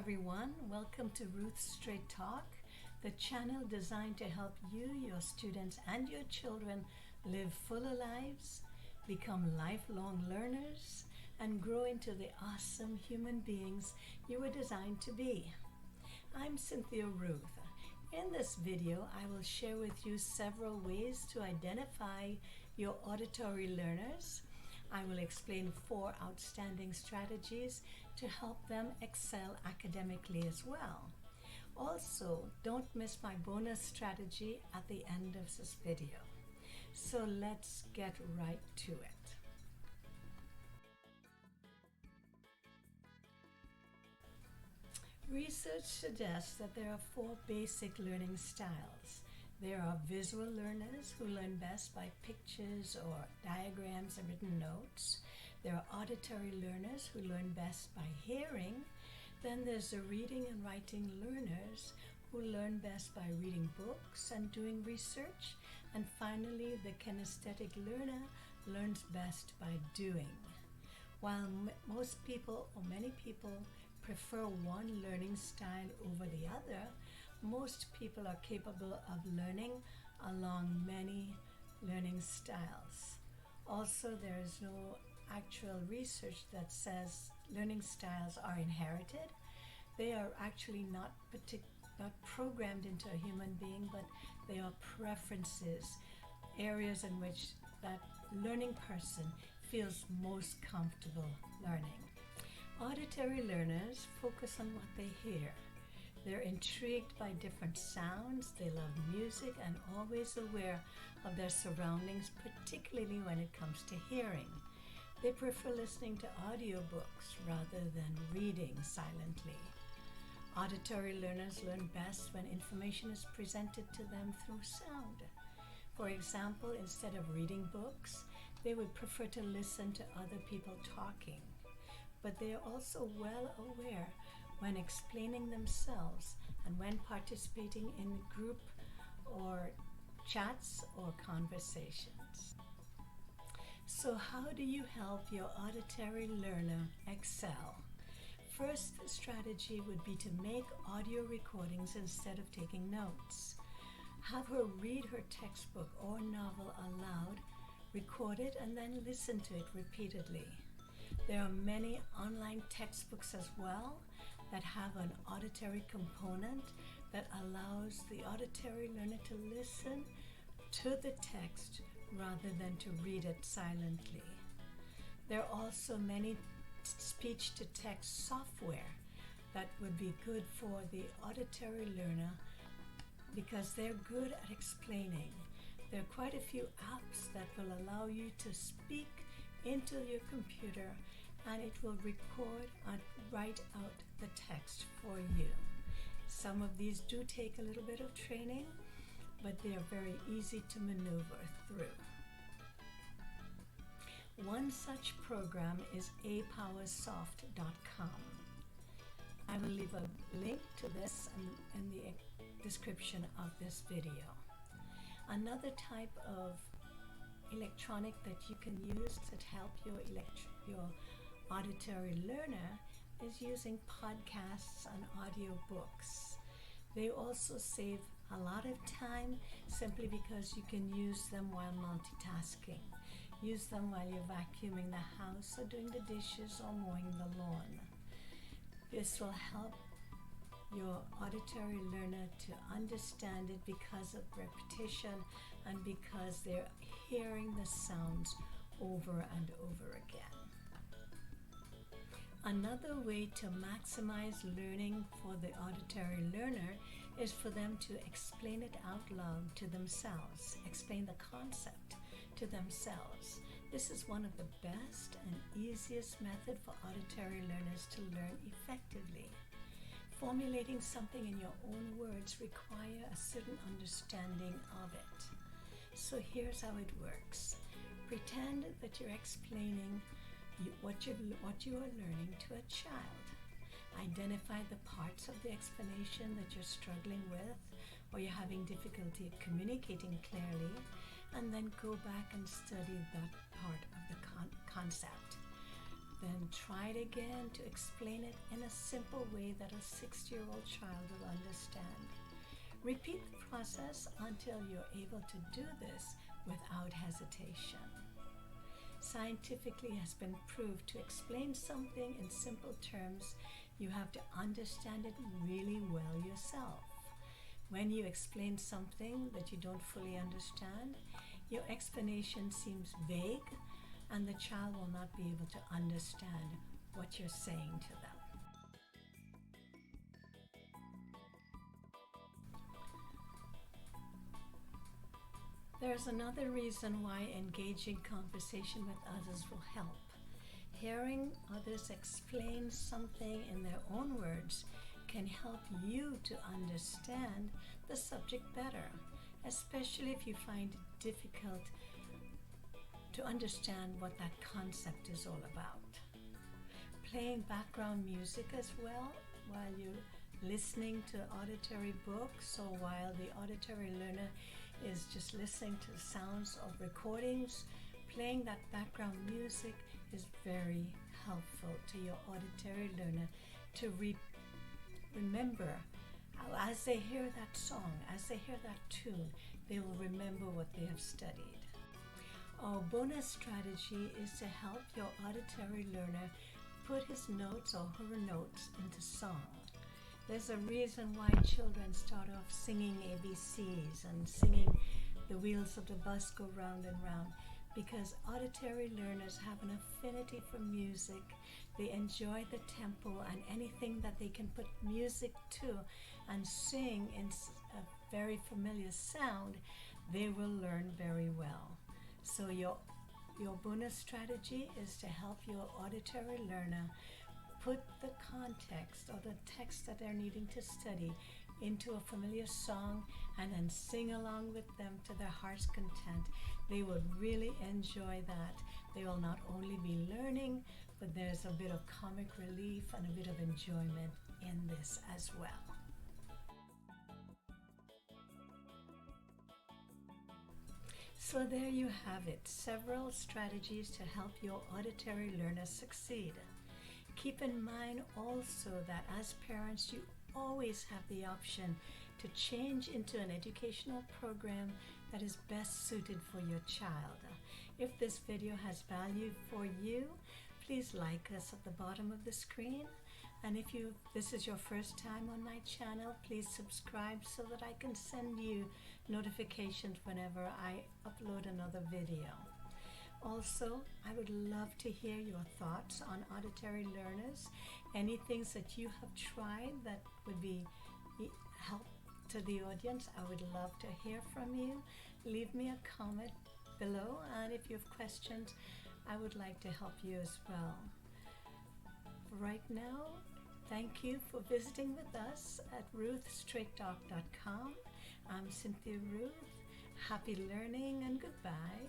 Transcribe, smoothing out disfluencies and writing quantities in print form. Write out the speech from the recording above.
everyone. Welcome to Ruth's Straight Talk, the channel designed to help you, your students, and your children live fuller lives, become lifelong learners, and grow into the awesome human beings you were designed to be. I'm Cynthia Ruth. In this video, I will share with you several ways to identify your auditory learners. I will explain 4 outstanding strategies to help them excel academically as well. Also, don't miss my bonus strategy at the end of this video. So let's get right to it. Research suggests that there are 4 basic learning styles. There are visual learners who learn best by pictures or diagrams and written notes. There are auditory learners who learn best by hearing. Then there's the reading and writing learners who learn best by reading books and doing research. And finally, the kinesthetic learner learns best by doing. While most people or many people prefer one learning style over the other, most people are capable of learning along many learning styles. Also, there is no actual research that says learning styles are inherited. They are actually not programmed into a human being, but they are preferences, areas in which that learning person feels most comfortable learning. Auditory learners focus on what they hear. They're intrigued by different sounds, they love music, and always aware of their surroundings, particularly when it comes to hearing. They prefer listening to audiobooks rather than reading silently. Auditory learners learn best when information is presented to them through sound. For example, instead of reading books, they would prefer to listen to other people talking. But they are also well aware when explaining themselves and when participating in group or chats or conversations. So how do you help your auditory learner excel? First strategy would be to make audio recordings instead of taking notes. Have her read her textbook or novel aloud, record it, and then listen to it repeatedly. There are many online textbooks as well that have an auditory component that allows the auditory learner to listen to the text rather than to read it silently. There are also many speech-to-text software that would be good for the auditory learner because they're good at explaining. There are quite a few apps that will allow you to speak into your computer and it will record and write out the text for you. Some of these do take a little bit of training, but they are very easy to maneuver through. One such program is apowersoft.com. I will leave a link to this in the description of this video. Another type of electronic that you can use to help your auditory learner is using podcasts and audiobooks. They also save a lot of time simply because you can use them while multitasking. Use them while you're vacuuming the house or doing the dishes or mowing the lawn. This will help your auditory learner to understand it because of repetition and because they're hearing the sounds over and over again. Another way to maximize learning for the auditory learner is for them to explain it out loud to themselves, explain the concept to themselves. This is one of the best and easiest methods for auditory learners to learn effectively. Formulating something in your own words requires a certain understanding of it. So here's how it works. Pretend that you're explaining what you are learning to a child. Identify the parts of the explanation that you're struggling with or you're having difficulty communicating clearly, and then go back and study that part of the concept. Then try it again to explain it in a simple way that a 6-year-old child will understand. Repeat the process until you're able to do this without hesitation. Scientifically has been proved to explain something in simple terms, you have to understand it really well yourself. When you explain something that you don't fully understand, your explanation seems vague and the child will not be able to understand what you're saying to them. There's another reason why engaging conversation with others will help. Hearing others explain something in their own words can help you to understand the subject better, especially if you find it difficult to understand what that concept is all about. Playing background music as well while you're listening to auditory books or while the auditory learner is just listening to sounds of recordings, playing that background music is very helpful to your auditory learner to remember. As they hear that song, as they hear that tune, they will remember what they have studied. Our bonus strategy is to help your auditory learner put his notes or her notes into song. There's a reason why children start off singing ABCs and singing The Wheels of the Bus Go Round and Round, because auditory learners have an affinity for music. They enjoy the tempo and anything that they can put music to and sing in a very familiar sound, they will learn very well. So your bonus strategy is to help your auditory learner put the context or the text that they're needing to study into a familiar song and then sing along with them to their heart's content. They would really enjoy that. They will not only be learning, but there's a bit of comic relief and a bit of enjoyment in this as well. So there you have it, several strategies to help your auditory learner succeed. Keep in mind also that as parents, you always have the option to change into an educational program that is best suited for your child. If this video has value for you, please like us at the bottom of the screen. And if this is your first time on my channel, please subscribe so that I can send you notifications whenever I upload another video. Also, I would love to hear your thoughts on auditory learners. Any things that you have tried that would be help to the audience, I would love to hear from you. Leave me a comment below, and if you have questions, I would like to help you as well. For right now, thank you for visiting with us at ruthstraighttalk.com. I'm Cynthia Ruth. Happy learning and goodbye.